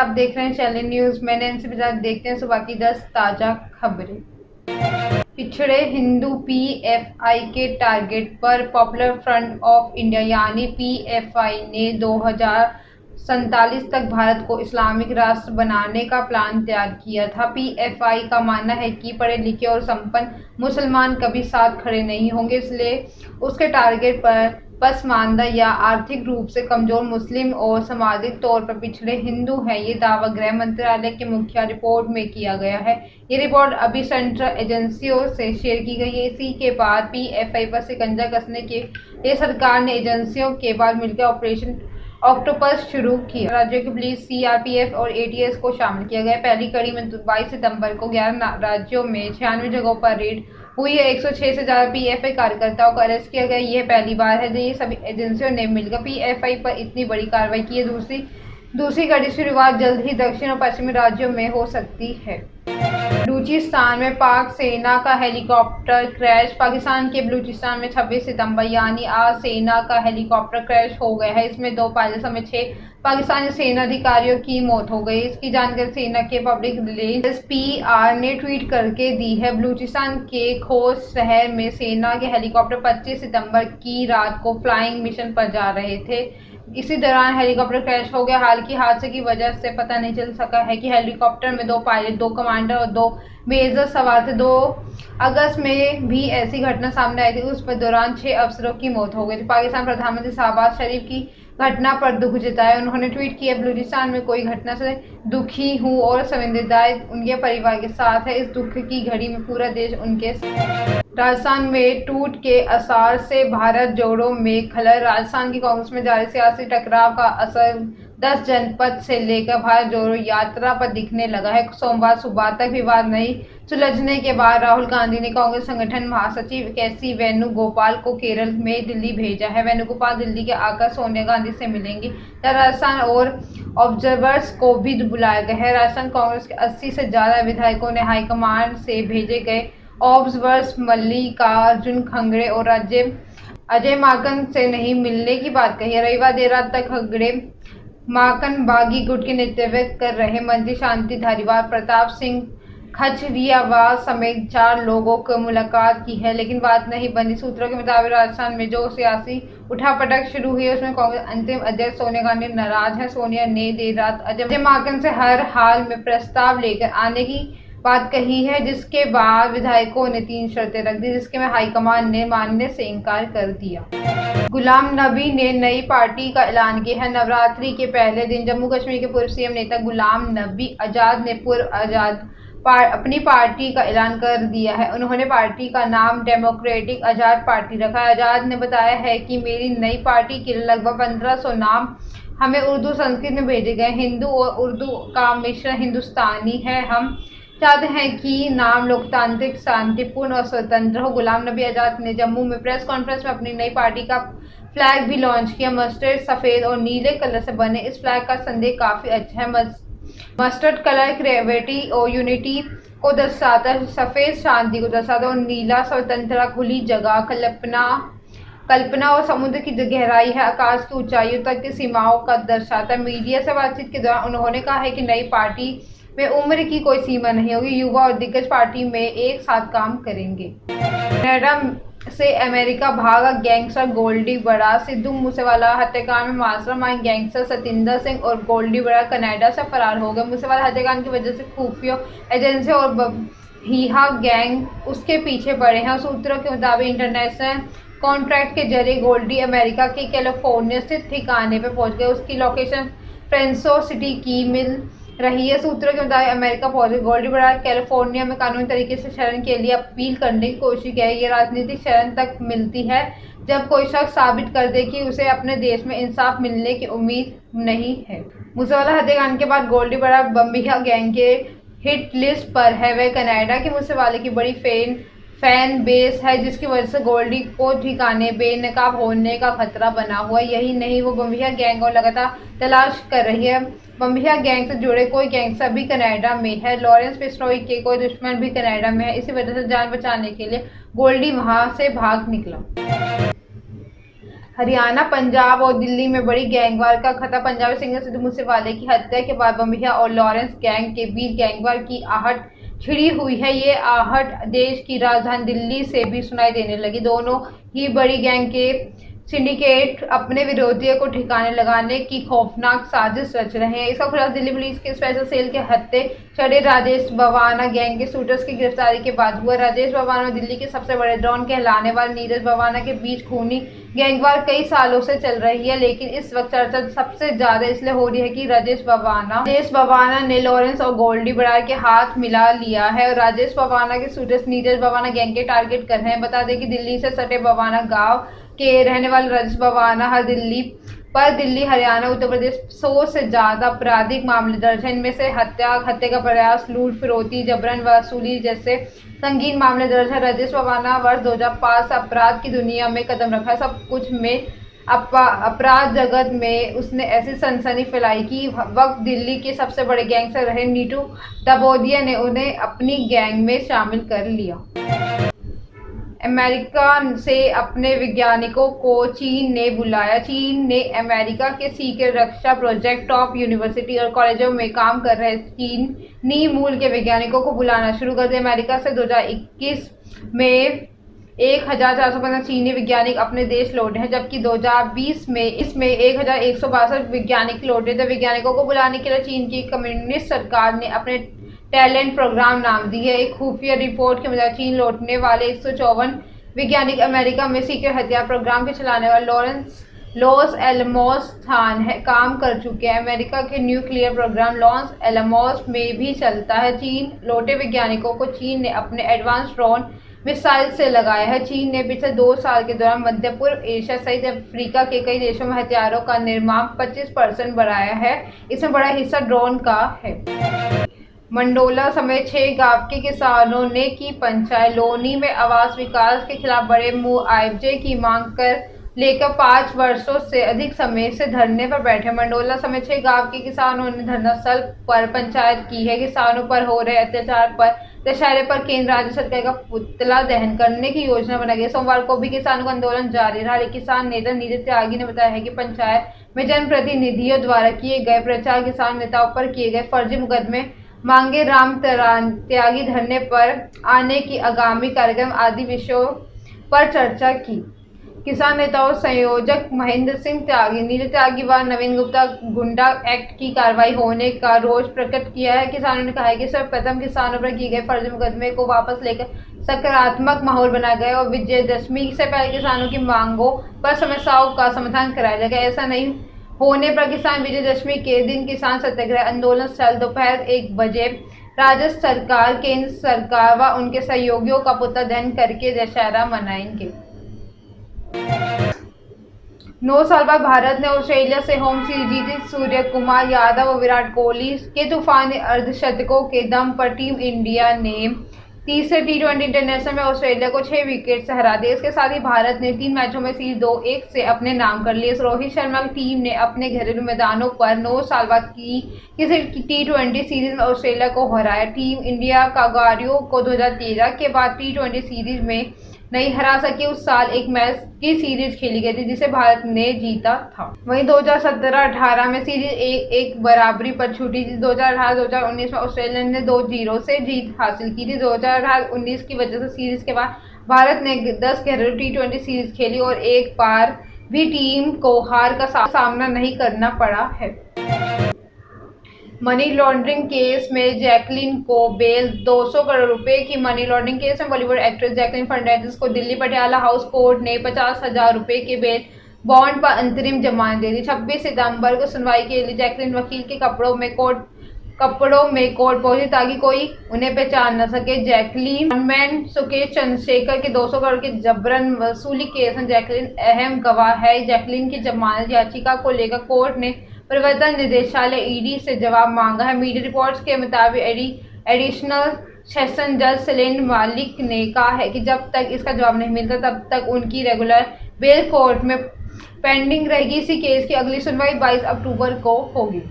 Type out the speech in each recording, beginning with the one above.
आप देख रहे हैं चैनल न्यूज। मैं नैन्सी बजाज। देखते हैं सुबह की 10 ताजा खबरें। पिछड़े हिंदू पीएफआई के टारगेट पर पॉपुलर फ्रंट ऑफ इंडिया यानी पीएफआई ने 2047 तक भारत को इस्लामिक राष्ट्र बनाने का प्लान तैयार किया था। पीएफआई का मानना है कि पढ़े लिखे और संपन्न मुसलमान कभी साथ खड़े नहीं होंगे, इसलिए उसके टारगेट पर पसमानदा या आर्थिक रूप से कमजोर मुस्लिम और सामाजिक तौर पर पिछड़े हिंदू हैं। ये दावा गृह मंत्रालय के मुखिया रिपोर्ट में किया गया है। ये रिपोर्ट अभी सेंट्रल एजेंसियों से शेयर की गई है। इसी के बाद पीएफआई पर शिकंजा कसने के लिए सरकार ने एजेंसियों के बाद मिलकर ऑपरेशन ऑक्टोपस शुरू किया। राज्यों की पुलिस, सीआरपीएफ और एटीएस को शामिल किया गया। पहली कड़ी में 22 सितंबर को 11 राज्यों में 96 जगहों पर रेड हुई है। 106 से ज्यादा पीएफआई कार्यकर्ताओं को अरेस्ट किया गया। यह पहली बार है जब ये सभी एजेंसियों ने मिलकर पीएफआई पर इतनी बड़ी कार्रवाई की है। दूसरी कड़ी शुरुआत जल्द ही दक्षिण और पश्चिमी राज्यों में हो सकती है। बलूचिस्तान में पाक सेना का हेलीकॉप्टर क्रैश। पाकिस्तान के बलूचिस्तान में 26 सितंबर यानी आज सेना का हेलीकॉप्टर क्रैश हो गया है। इसमें 2 पायलट समेत 6 पाकिस्तानी सेना अधिकारियों की मौत हो गई। इसकी जानकारी सेना के पब्लिक रिलेशंस एसपीआर ने ट्वीट करके दी है। बलूचिस्तान के खोस्ट शहर में सेना के हेलीकॉप्टर 25 सितंबर की रात को फ्लाइंग मिशन पर जा रहे थे। इसी दौरान हेलीकॉप्टर क्रैश हो गया। हालांकि हादसे की वजह से पता नहीं चल सका है कि हेलीकॉप्टर में 2 पायलट, 2 कमांडर और 2 मेजर सवार थे। 2 अगस्त में भी ऐसी घटना सामने आई थी। उस दौरान 6 अफसरों की मौत हो गई थी। पाकिस्तान प्रधानमंत्री शहबाज शरीफ की घटना पर दुख जताया। उन्होंने ट्वीट किया, बलूचिस्तान में कोई घटना से दुखी हूँ और संवेदनाएं उनके परिवार के साथ है। इस दुख की घड़ी में पूरा देश उनके राजस्थान में टूट के आसार से भारत जोड़ो में खलल। राजस्थान की कांग्रेस में जारी सियासी टकराव का असर 10 जनपद से लेकर भारत जोड़ो यात्रा पर दिखने लगा है। सोमवार सुबह तक विवाद नहीं सुलझने के बाद राहुल गांधी ने कांग्रेस संगठन महासचिव केसी वेणुगोपाल को केरल में दिल्ली भेजा है। वेणुगोपाल दिल्ली के आकर सोनिया गांधी से मिलेंगे। राजस्थान और ऑब्जर्वर्स को भी बुलाया गया है। राजस्थान कांग्रेस के 80 से ज्यादा विधायकों ने हाईकमान से भेजे गए ऑब्जर्वर्स मल्लिकार्जुन खड़गे और अजय माकन से नहीं मिलने की बात कही है। रविवार देर रात तक खड़गे माकन बागी गुट के नेतृत्व कर रहे मंत्री शांति धारीवाल, प्रताप सिंह खजरियावाल समेत 4 लोगों को मुलाकात की है, लेकिन बात नहीं बनी। सूत्रों के मुताबिक राजस्थान में जो सियासी उठापटक शुरू हुई है उसमें कांग्रेस अंतरिम अध्यक्ष सोनिया गांधी नाराज है। सोनिया ने देर रात अजय माकन से हर हाल में प्रस्ताव लेकर आने की बात कही है, जिसके बाद विधायकों ने 3 शर्तें रख दी, जिसके में हाईकमान ने मानने से इनकार कर दिया। गुलाम नबी ने नई पार्टी का ऐलान किया है। नवरात्रि के पहले दिन जम्मू कश्मीर के पूर्व सीएम नेता गुलाम नबी आजाद ने अपनी पार्टी का ऐलान कर दिया है। उन्होंने पार्टी का नाम डेमोक्रेटिक आजाद पार्टी रखा है। आजाद ने बताया है कि मेरी नई पार्टी के लगभग 1500 नाम हमें उर्दू संस्कृत में भेजे गए। हिंदू और उर्दू का मिश्रण हिंदुस्तानी है। हम चाहते हैं कि नाम लोकतांत्रिक, शांतिपूर्ण और स्वतंत्र हो। गुलाम नबी आजाद ने जम्मू में प्रेस कॉन्फ्रेंस में अपनी नई पार्टी का फ्लैग भी लॉन्च किया। मस्टर्ड, सफेद और नीले कलर से बने इस फ्लैग का संदेश काफी अच्छा है। मस्टर्ड कलर क्रिएटिविटी और यूनिटी को दर्शाता है, सफेद शांति को दर्शाता है और नीला स्वतंत्रता, खुली जगह, कल्पना और समुद्र की गहराई है, आकाश की ऊंचाइयों तक की सीमाओं का दर्शाता है। मीडिया से बातचीत के दौरान उन्होंने कहा है कि नई पार्टी में उम्र की कोई सीमा नहीं होगी। युवा और दिग्गज पार्टी में एक साथ काम करेंगे। कनाडा से अमेरिका भागा गैंगस्टर गोल्डी बड़ा। सिद्धू मूसेवाला हत्याकांड में मास्टरमाइंड गैंगस्टर सतिंदर सिंह और गोल्डी बड़ा कनाडा से फरार हो गए। मूसेवाला हत्याकांड की वजह से खुफिया एजेंसी और बहिहा गैंग उसके पीछे पड़े हैं। सूत्रों के मुताबिक इंटरनेशनल कॉन्ट्रैक्ट के जरिए गोल्डी अमेरिका के कैलिफोर्निया स्थित ठिकाने पर पहुंच गए। उसकी लोकेशन फ्रेंसो सिटी की मिल रही है। सूत्रों के मुताबिक अमेरिका पहुंचे गोल्डी बड़ा कैलिफोर्निया में कानूनी तरीके से शरण के लिए अपील करने की कोशिश की है। ये राजनीतिक शरण तक मिलती है जब कोई शख्स साबित कर दे कि उसे अपने देश में इंसाफ मिलने की उम्मीद नहीं है। मूसेवाला हत्याकांड के बाद गोल्डी बड़ा बम्बिहा गैंग के हिट लिस्ट पर है। वह कनाडा के मूसेवाले की बड़ी फैन बेस है, जिसकी वजह से गोल्डी को ठिकाने बेनकाब होने का खतरा बना हुआ है। यही नहीं, वो बम्बिहा गैंग को लगातार तलाश कर रही है। बम्बिहा गैंग से जुड़े कोई गैंगस्टर भी कनाडा में है। लॉरेंस पिस्टोई के कोई दुश्मन भी कनाडा में है। इसी वजह से जान बचाने के लिए गोल्डी वहां से भाग निकला। हरियाणा, पंजाब और दिल्ली में बड़ी गैंगवार का खतरा। पंजाबी सिंगर सिद्धू मूसेवाले की हत्या के बाद बम्बिया और लॉरेंस गैंग के बीच गैंगवार की आहट छिड़ी हुई है। ये आहट देश की राजधानी दिल्ली से भी सुनाई देने लगी। दोनों ही बड़ी गैंग के सिंडिकेट अपने विरोधियों को ठिकाने लगाने की खौफनाक साजिश रच रहे हैं। इसका खुलासा दिल्ली पुलिस के स्पेशल सेल के हत्थे चढ़े राजेश बवाना गैंग के शूटर्स की गिरफ्तारी के बाद हुआ। राजेश बवाना दिल्ली के सबसे बड़े डॉन कहलाने वाले नीरज बवाना के बीच खूनी गैंगवार कई सालों से चल रही है, लेकिन इस वक्त चर्चा सबसे ज्यादा इसलिए हो रही है कि राजेश बवाना ने लॉरेंस और गोल्डी बरार के हाथ मिला लिया है और राजेश बवाना के शूटर्स नीरज बवाना गैंग के टारगेट कर रहे हैं। बता दें कि दिल्ली से सटे बवाना गांव के रहने वाले राजेश बवाना दिल्ली, हरियाणा, उत्तर प्रदेश 100 से ज्यादा आपराधिक मामले दर्ज हैं। इनमें से हत्या का प्रयास, लूट, फिरौती, जबरन वसूली जैसे संगीन मामले दर्ज है। राजेश बवाना वर्ष 2005 से अपराध की दुनिया में कदम रखा है। सब कुछ में अपराध जगत में उसने ऐसी सनसनी फैलाई कि वक्त दिल्ली के सबसे बड़े गैंगस्टर रहे नीटू दबोदिया ने उन्हें अपनी गैंग में शामिल कर लिया। अमेरिका से अपने वैज्ञानिकों को चीन ने बुलाया। चीन ने अमेरिका के सीक्रेट रक्षा प्रोजेक्ट, टॉप यूनिवर्सिटी और कॉलेजों में काम कर रहे चीनी मूल के वैज्ञानिकों को बुलाना शुरू कर दिया। अमेरिका से 2021 में 1415 चीनी वैज्ञानिक अपने देश लौटे हैं, जबकि 2020 में इसमें 1162 वैज्ञानिक लौटे थे। वैज्ञानिकों को बुलाने के लिए चीन की कम्युनिस्ट सरकार ने अपने टैलेंट प्रोग्राम नाम दी है। एक खुफिया रिपोर्ट के मुताबिक चीन लौटने वाले 154 वैज्ञानिक अमेरिका में सीक्रेट हथियार प्रोग्राम के चलाने वाले लॉस एलमोस स्थान है काम कर चुके हैं। अमेरिका के न्यूक्लियर प्रोग्राम लॉस एलमोस में भी चलता है। चीन लौटे वैज्ञानिकों को चीन ने अपने एडवांस ड्रोन मिसाइल से लगाया है। चीन ने पिछले 2 साल के दौरान मध्य पूर्व एशिया सहित अफ्रीका के कई देशों में हथियारों का निर्माण 25% बढ़ाया है। इसमें बड़ा हिस्सा ड्रोन का है। मंडोला समेत 6 गांव के किसानों ने की पंचायत। लोनी में आवास विकास के खिलाफ बड़े मुआवजे की मांग कर लेकर 5 वर्षों से अधिक समय से धरने पर बैठे। मंडोला समेत 6 गांव के किसानों ने धरना स्थल पर पंचायत की है। किसानों पर हो रहे अत्याचार पर दशहरे पर केंद्र राज्य सरकार का पुतला दहन करने की योजना बनाई गई। सोमवार को भी किसानों का आंदोलन जारी रहा। किसान नेता नीरज त्यागी ने बताया है कि पंचायत में जनप्रतिनिधियों द्वारा किए गए प्रचार, किसान नेताओं पर किए गए फर्जी मुकदमे मांगे, राम त्यागी धरने पर आने की आगामी कार्यक्रम आदि विषयों पर चर्चा की। किसान नेताओं संयोजक महेंद्र सिंह त्यागी, नीरज त्यागी व नवीन गुप्ता गुंडा एक्ट की कार्रवाई होने का रोष प्रकट किया है। किसानों ने कहा है कि सर्वप्रथम किसानों पर किए गए फर्जी मुकदमे को वापस लेकर सकारात्मक माहौल बनाया गया और विजयदशमी से पहले किसानों की मांगों पर समस्याओं का समाधान कराया जाएगा। ऐसा नहीं होने पर किसान विजयदशमी के दिन किसान सत्याग्रह आंदोलन स्थल दोपहर 1 बजे राज्य सरकार, केंद्र सरकार व उनके सहयोगियों का पुतला दहन करके दशहरा मनाएंगे। 9 साल बाद भारत ने ऑस्ट्रेलिया से होम सीरीज जीती। सूर्य कुमार यादव और विराट कोहली के तूफानी अर्धशतकों के दम पर टीम इंडिया ने तीसरे टी20 इंटरनेशनल में ऑस्ट्रेलिया को 6 विकेट से हरा दिया। इसके साथ ही भारत ने 3 मैचों में सीरीज 2-1 से अपने नाम कर लिए। रोहित शर्मा की टीम ने अपने घरेलू मैदानों पर 9 साल बाद की किसी टी20 सीरीज में ऑस्ट्रेलिया को हराया। टीम इंडिया कांगारुओं को 2013 के बाद टी20 सीरीज में नहीं हरा सकी। उस साल एक मैच की सीरीज खेली गई थी जिसे भारत ने जीता था। वहीं 2017-18 में सीरीज एक बराबरी पर छूटी थी। 2018-2019 में ऑस्ट्रेलिया ने 2-0 से जीत हासिल की थी। 2018-19 की वजह से सीरीज के बाद भारत ने 10 घरेलू टी20 सीरीज खेली और एक बार भी टीम को हार का सामना नहीं करना पड़ा है। मनी लॉन्ड्रिंग केस में जैकलीन को बेल। 200 करोड़ रुपए की मनी लॉन्ड्रिंग केस में बॉलीवुड एक्ट्रेस जैकलीन फर्नांडिस को दिल्ली पटियाला हाउस कोर्ट ने 50,000 रुपए के बेल बॉन्ड पर अंतरिम जमानत दे दी। 26 सितंबर को सुनवाई के लिए जैकलीन वकील के कपड़ों में कोर्ट पहुंची ताकि कोई उन्हें पहचान न सके। जैकलीन गनमैन सुकेश चंद्रशेखर के 200 करोड़ के जबरन वसूली केस में जैकलीन अहम गवाह है। जैकलीन की जमानत याचिका को लेकर कोर्ट ने प्रवर्तन निदेशालय ईडी से जवाब मांगा है। मीडिया रिपोर्ट्स के मुताबिक एडिशनल सेशन जज शैलेंद्र मलिक ने कहा है कि जब तक इसका जवाब नहीं मिलता तब तक उनकी रेगुलर बेल कोर्ट में पेंडिंग रहेगी। इसी केस की अगली सुनवाई 22 अक्टूबर को होगी।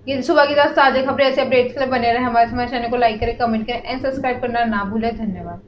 ये सुबह की 10 ताज़ा खबरें, ऐसे अपडेट्स के लिए बने रहे हमारे चैनल को लाइक करें, कमेंट करें एंड सब्सक्राइब करना ना भूलें। धन्यवाद।